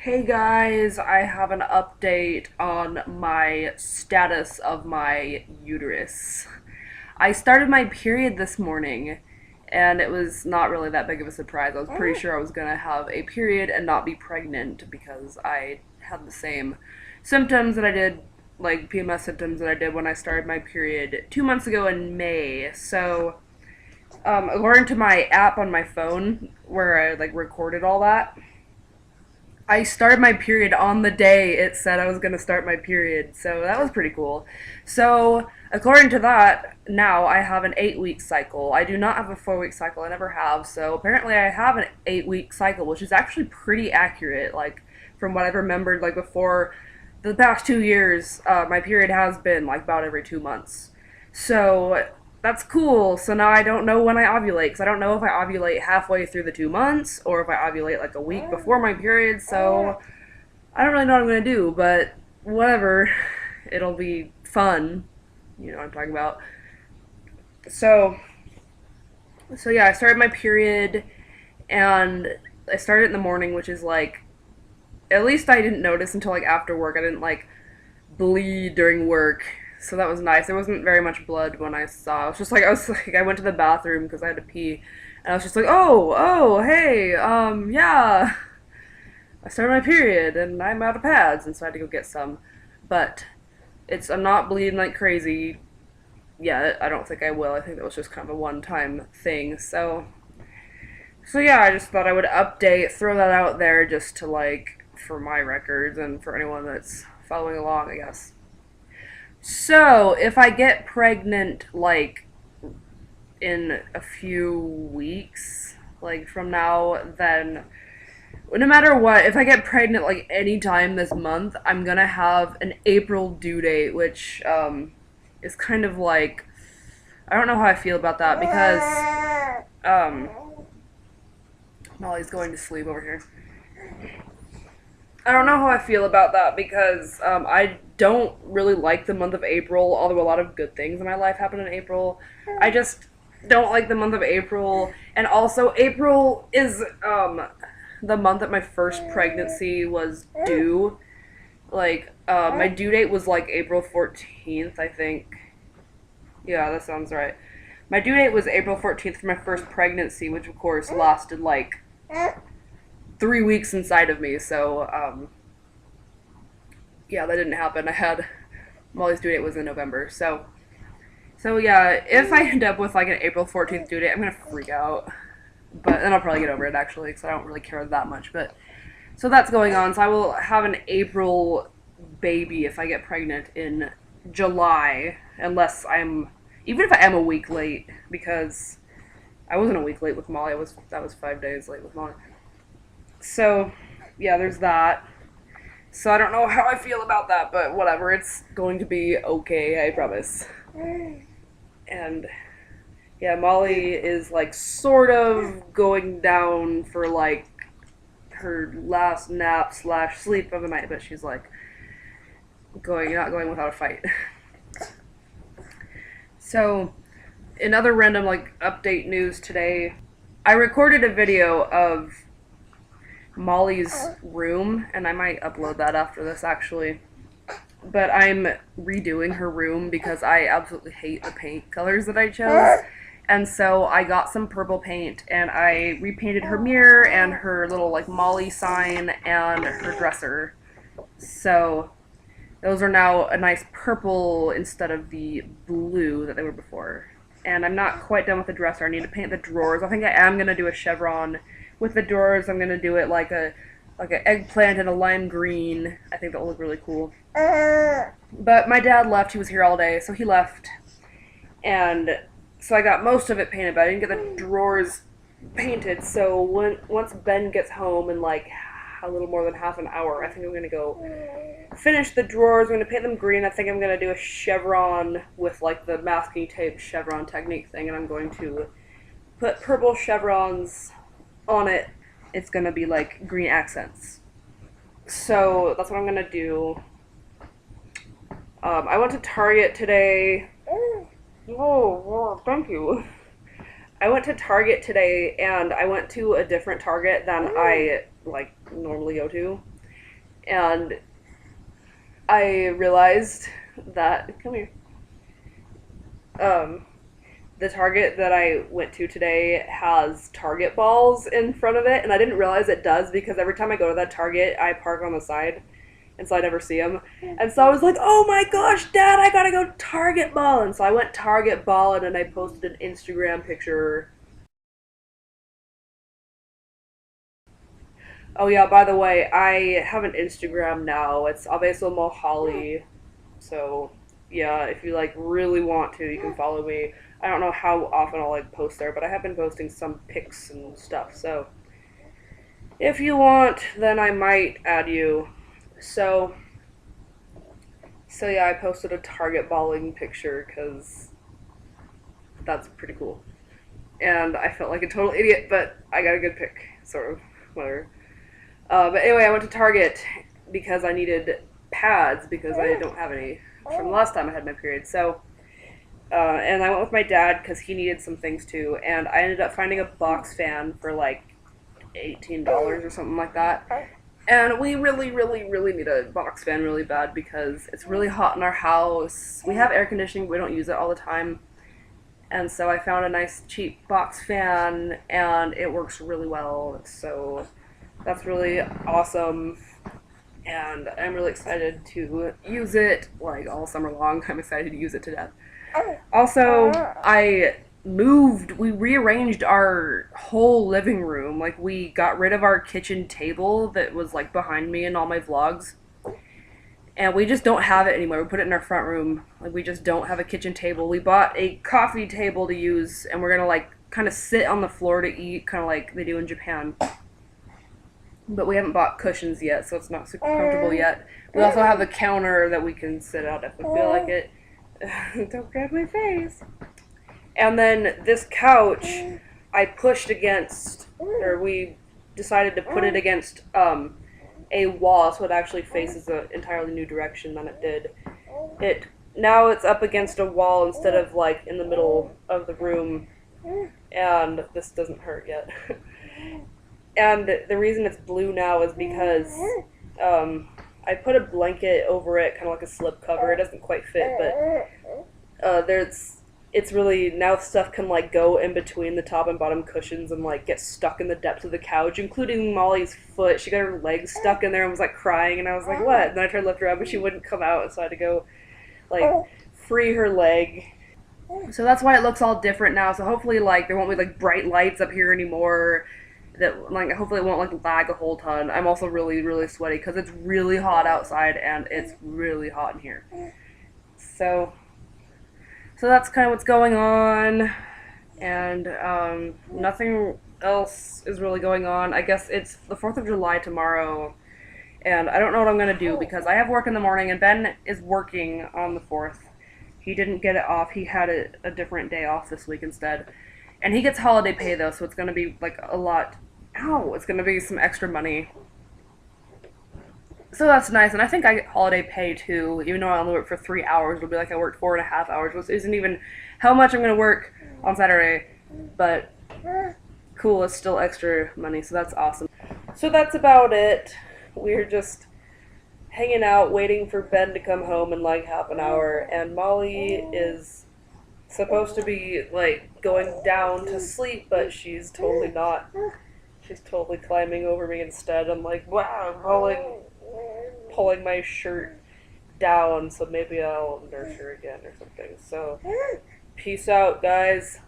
Hey guys, I have an update on my status of my uterus. I started my period this morning, and it was not really that big of a surprise. I was pretty sure I was gonna have a period and not be pregnant because I had the same symptoms that I did, like PMS symptoms that I did when I started my period 2 months ago in May. So, according to my app on my phone, where I like recorded all that, I started my period on the day it said I was going to start my period, so that was pretty cool. So, according to that, now I have an 8 week cycle. I do not have a 4 week cycle, I never have, so apparently I have an 8 week cycle, which is actually pretty accurate, like, from what I've remembered, like, before the past 2 years, my period has been, like, about every 2 months. So, that's cool. So now I don't know when I ovulate because I don't know if I ovulate halfway through the 2 months or if I ovulate like a week before my period. So I don't really know what I'm gonna do, but whatever. It'll be fun. You know what I'm talking about. So yeah, I started my period and I started in the morning, which is like at least I didn't notice until like after work. I didn't like bleed during work, so that was nice. There wasn't very much blood when I saw. I went to the bathroom because I had to pee, and I was just like, oh, hey, yeah, I started my period and I'm out of pads, and so I had to go get some. But I'm not bleeding like crazy yet. I don't think I will. I think that was just kind of a one-time thing. So yeah, I just thought I would update, throw that out there just to like for my records and for anyone that's following along, I guess. So, if I get pregnant, like, in a few weeks, like, from now, then no matter what, if I get pregnant, like, anytime this month, I'm gonna have an April due date, which, is kind of like, I don't know how I feel about that because, Molly's going to sleep over here. I don't know how I feel about that because I don't really like the month of April, although a lot of good things in my life happen in April. I just don't like the month of April. And also, April is the month that my first pregnancy was due. Like, my due date was like April 14th, I think. Yeah, that sounds right. My due date was April 14th for my first pregnancy, which of course lasted like 3 weeks inside of me, so yeah, that didn't happen. Molly's due date was in November, so yeah, if I end up with like an April 14th due date, I'm gonna freak out, but then I'll probably get over it actually, because I don't really care that much. But so that's going on. So I will have an April baby if I get pregnant in July, even if I am a week late, because I wasn't a week late with Molly. That was 5 days late with Molly. So, yeah, there's that. So I don't know how I feel about that, but whatever. It's going to be okay, I promise. And yeah, Molly is like sort of going down for like her last nap slash sleep of the night, but she's like not going without a fight. So, in other random like update news today, I recorded a video of Molly's room, and I might upload that after this actually. But I'm redoing her room because I absolutely hate the paint colors that I chose. And so I got some purple paint and I repainted her mirror and her little like Molly sign and her dresser. So those are now a nice purple instead of the blue that they were before. And I'm not quite done with the dresser. I need to paint the drawers. I think I am going to do a chevron with the drawers. I'm going to do it like an eggplant and a lime green. I think that will look really cool. But my dad left. He was here all day, so he left. And so I got most of it painted, but I didn't get the drawers painted. So once Ben gets home in like a little more than half an hour, I think I'm going to go finish the drawers. I'm going to paint them green. I think I'm going to do a chevron with like the masking tape chevron technique thing, and I'm going to put purple chevrons on it. It's going to be like green accents. So that's what I'm going to do. I went to Target today. Oh, thank you. I went to Target today, and I went to a different Target than I like normally go to. And I realized that, come here, um, the Target that I went to today has Target balls in front of it, and I didn't realize it does because every time I go to that Target, I park on the side, and so I never see them. And so I was like, "Oh my gosh, Dad, I gotta go Target ball!" And so I went Target ball, and then I posted an Instagram picture. Oh yeah, by the way, I have an Instagram now. It's Abeso Mohali. So yeah, if you like really want to, you can follow me. I don't know how often I'll like post there, but I have been posting some pics and stuff. So if you want, then I might add you. So so yeah, I posted a Target balling picture because that's pretty cool. And I felt like a total idiot, but I got a good pic, sort of, whatever. But anyway, I went to Target because I needed pads because I don't have any from the last time I had my period. So, and I went with my dad because he needed some things too. And I ended up finding a box fan for like $18 or something like that. And we really, really, really need a box fan really bad because it's really hot in our house. We have air conditioning, but we don't use it all the time. And so I found a nice cheap box fan and it works really well. So that's really awesome. And I'm really excited to use it like all summer long. I'm excited to use it to death. Also, we rearranged our whole living room. Like, we got rid of our kitchen table that was like behind me in all my vlogs. And we just don't have it anymore. We put it in our front room. Like, we just don't have a kitchen table. We bought a coffee table to use, and we're gonna like kind of sit on the floor to eat, kind of like they do in Japan. But we haven't bought cushions yet, so it's not super comfortable yet. We also have a counter that we can sit at if we feel like it. Don't grab my face. And then this couch, I pushed against, or we decided to put it against a wall, so it actually faces an entirely new direction than it did. Now it's up against a wall instead of like in the middle of the room, and this doesn't hurt yet. And the reason it's blue now is because I put a blanket over it, kind of like a slip cover. It doesn't quite fit, but it's really, now stuff can like go in between the top and bottom cushions and like get stuck in the depths of the couch, including Molly's foot. She got her leg stuck in there and was like crying, and I was like, what? And then I tried to lift her up, but she wouldn't come out, so I had to go like free her leg. So that's why it looks all different now. So hopefully like there won't be like bright lights up here anymore. That like hopefully it won't like lag a whole ton. I'm also really really sweaty because it's really hot outside and it's really hot in here. So that's kind of what's going on, and nothing else is really going on. I guess it's the 4th of July tomorrow, and I don't know what I'm gonna do because I have work in the morning and Ben is working on the 4th. He didn't get it off. He had a different day off this week instead. And he gets holiday pay though, so it's gonna be like a lot. Ow! It's gonna be some extra money. So that's nice, and I think I get holiday pay too, even though I only work for 3 hours. It'll be like I worked 4.5 hours, which isn't even how much I'm gonna work on Saturday, but cool, it's still extra money, so that's awesome. So that's about it. We're just hanging out, waiting for Ben to come home in like half an hour, and Molly is supposed to be like going down to sleep, but she's totally not. She's totally climbing over me instead. I'm like, wow, I'm pulling my shirt down, so maybe I'll nurse her again or something. So, peace out, guys.